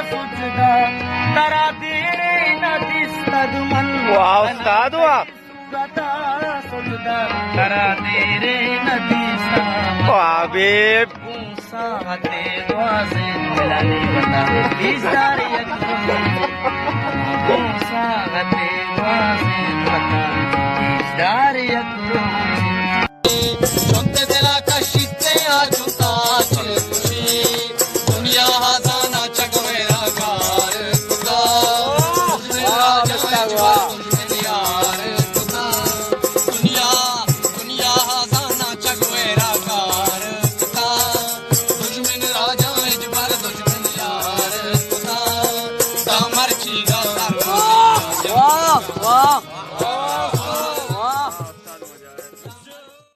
सुजदा तरा तेरे न दिस्तद मन वाह उस्ताद वाह सुजदा तरा तेरे न दिस्तद वाह बेब साहते दुआसे मिलाने बता इस दारे साहते दुआसे बता इस दारे